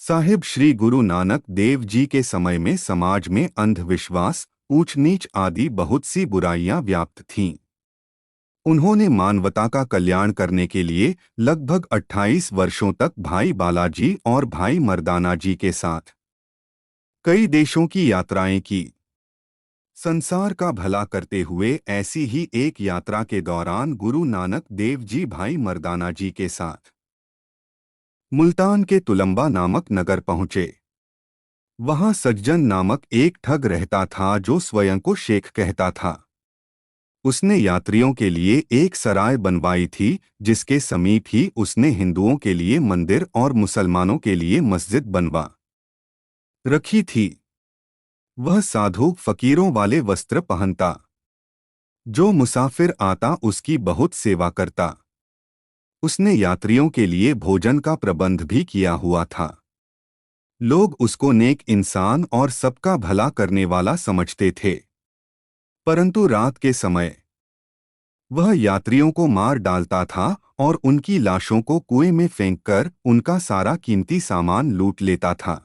साहिब श्री गुरु नानक देव जी के समय में समाज में अंधविश्वास, ऊंच नीच आदि बहुत सी बुराइयां व्याप्त थीं। उन्होंने मानवता का कल्याण करने के लिए लगभग 28 वर्षों तक भाई बालाजी और भाई मर्दाना जी के साथ कई देशों की यात्राएं की। संसार का भला करते हुए ऐसी ही एक यात्रा के दौरान गुरु नानक देव जी भाई मर्दाना जी के साथ मुल्तान के तुलंबा नामक नगर पहुंचे। वहां सज्जन नामक एक ठग रहता था जो स्वयं को शेख कहता था। उसने यात्रियों के लिए एक सराय बनवाई थी, जिसके समीप ही उसने हिंदुओं के लिए मंदिर और मुसलमानों के लिए मस्जिद बनवा रखी थी। वह साधु फकीरों वाले वस्त्र पहनता, जो मुसाफिर आता उसकी बहुत सेवा करता। उसने यात्रियों के लिए भोजन का प्रबंध भी किया हुआ था। लोग उसको नेक इंसान और सबका भला करने वाला समझते थे। परंतु रात के समय वह यात्रियों को मार डालता था और उनकी लाशों को कुएं में फेंककर उनका सारा कीमती सामान लूट लेता था।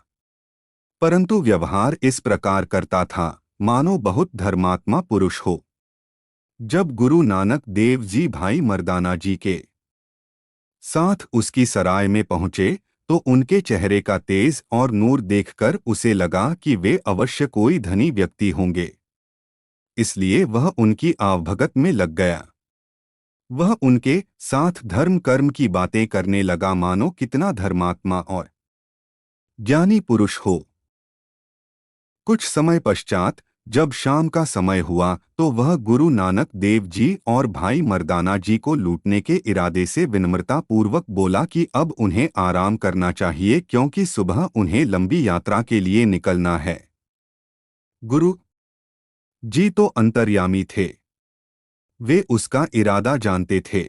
परंतु व्यवहार इस प्रकार करता था मानो बहुत धर्मात्मा पुरुष हो। जब गुरु नानक देव जी भाई मर्दाना जी के साथ उसकी सराय में पहुंचे तो उनके चेहरे का तेज और नूर देखकर उसे लगा कि वे अवश्य कोई धनी व्यक्ति होंगे। इसलिए वह उनकी आवभगत में लग गया। वह उनके साथ धर्म कर्म की बातें करने लगा मानो कितना धर्मात्मा और ज्ञानी पुरुष हो। कुछ समय पश्चात जब शाम का समय हुआ तो वह गुरु नानक देव जी और भाई मर्दाना जी को लूटने के इरादे से विनम्रता पूर्वक बोला कि अब उन्हें आराम करना चाहिए, क्योंकि सुबह उन्हें लंबी यात्रा के लिए निकलना है। गुरु जी तो अंतर्यामी थे, वे उसका इरादा जानते थे।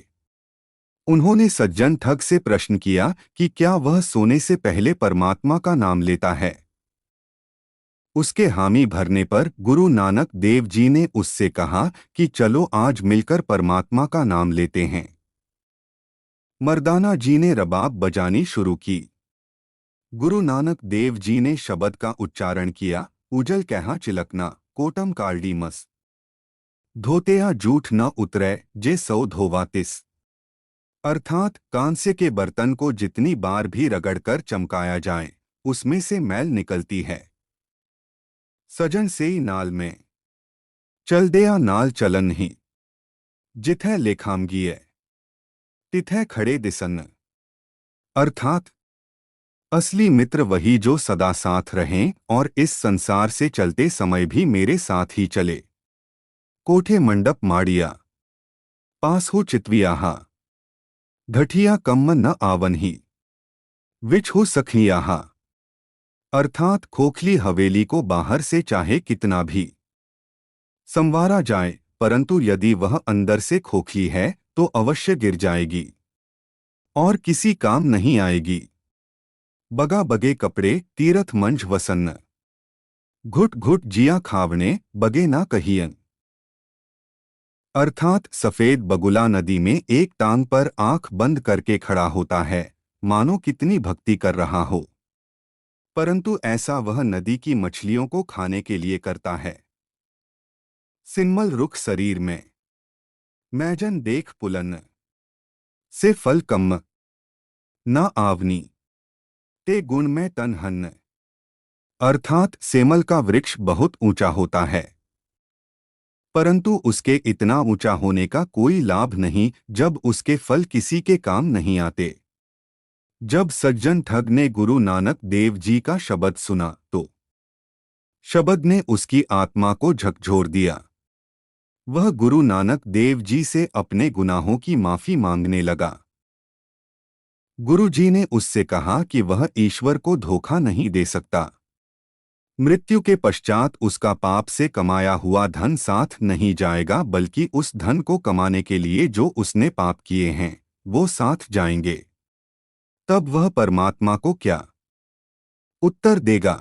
उन्होंने सज्जन ठग से प्रश्न किया कि क्या वह सोने से पहले परमात्मा का नाम लेता है। उसके हामी भरने पर गुरु नानक देव जी ने उससे कहा कि चलो आज मिलकर परमात्मा का नाम लेते हैं। मर्दाना जी ने रबाब बजानी शुरू की। गुरु नानक देव जी ने शब्द का उच्चारण किया, उजल कहा चिलकना कोटम कालडी मस धोतेया जूठ न उतरे जे सौ धोवातिस। अर्थात कांस्य के बर्तन को जितनी बार भी रगड़कर चमकाया जाए उसमें से मैल निकलती है। सजन से ही नाल में चल दिया नाल चलन नहीं, जिथै लेखामगिए तिथै खड़े दिसन। अर्थात असली मित्र वही जो सदा साथ रहें और इस संसार से चलते समय भी मेरे साथ ही चले। कोठे मंडप माड़िया पास हो चितवियाहा घटिया कम्म न आवन ही विच हो सखियाहा। अर्थात खोखली हवेली को बाहर से चाहे कितना भी संवारा जाए, परंतु यदि वह अंदर से खोखली है तो अवश्य गिर जाएगी और किसी काम नहीं आएगी। बगा बगे कपड़े तीरथ मंझ वसन्न घुट घुट जिया खावने बगे ना कहियन। अर्थात सफेद बगुला नदी में एक टांग पर आंख बंद करके खड़ा होता है, मानो कितनी भक्ति कर रहा हो, परंतु ऐसा वह नदी की मछलियों को खाने के लिए करता है। सिन्मल रुख शरीर में मैजन देख पुलन से फल कम्म न आवनी ते गुण में तन हन्न। अर्थात सेमल का वृक्ष बहुत ऊंचा होता है, परंतु उसके इतना ऊंचा होने का कोई लाभ नहीं जब उसके फल किसी के काम नहीं आते। जब सज्जन ठग ने गुरु नानक देव जी का शब्द सुना तो शब्द ने उसकी आत्मा को झकझोर दिया। वह गुरु नानक देव जी से अपने गुनाहों की माफी मांगने लगा। गुरु जी ने उससे कहा कि वह ईश्वर को धोखा नहीं दे सकता। मृत्यु के पश्चात उसका पाप से कमाया हुआ धन साथ नहीं जाएगा, बल्कि उस धन को कमाने के लिए जो उसने पाप किए हैं वो साथ जाएंगे। तब वह परमात्मा को क्या उत्तर देगा?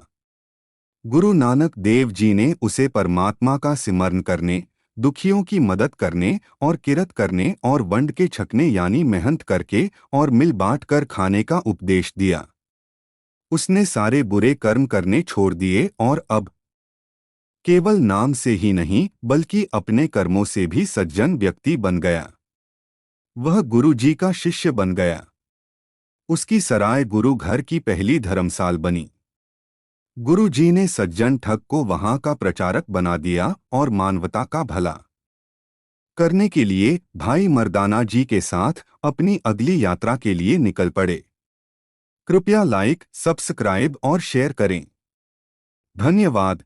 गुरु नानक देव जी ने उसे परमात्मा का सिमरन करने, दुखियों की मदद करने और किरत करने और वंड के छकने यानी मेहनत करके और मिल बांट कर खाने का उपदेश दिया। उसने सारे बुरे कर्म करने छोड़ दिए और अब केवल नाम से ही नहीं बल्कि अपने कर्मों से भी सज्जन व्यक्ति बन गया। वह गुरु जी का शिष्य बन गया। उसकी सराय गुरु घर की पहली धर्मसाल बनी। गुरु जी ने सज्जन ठग को वहां का प्रचारक बना दिया और मानवता का भला करने के लिए भाई मर्दाना जी के साथ अपनी अगली यात्रा के लिए निकल पड़े। कृपया लाइक, सब्सक्राइब और शेयर करें। धन्यवाद।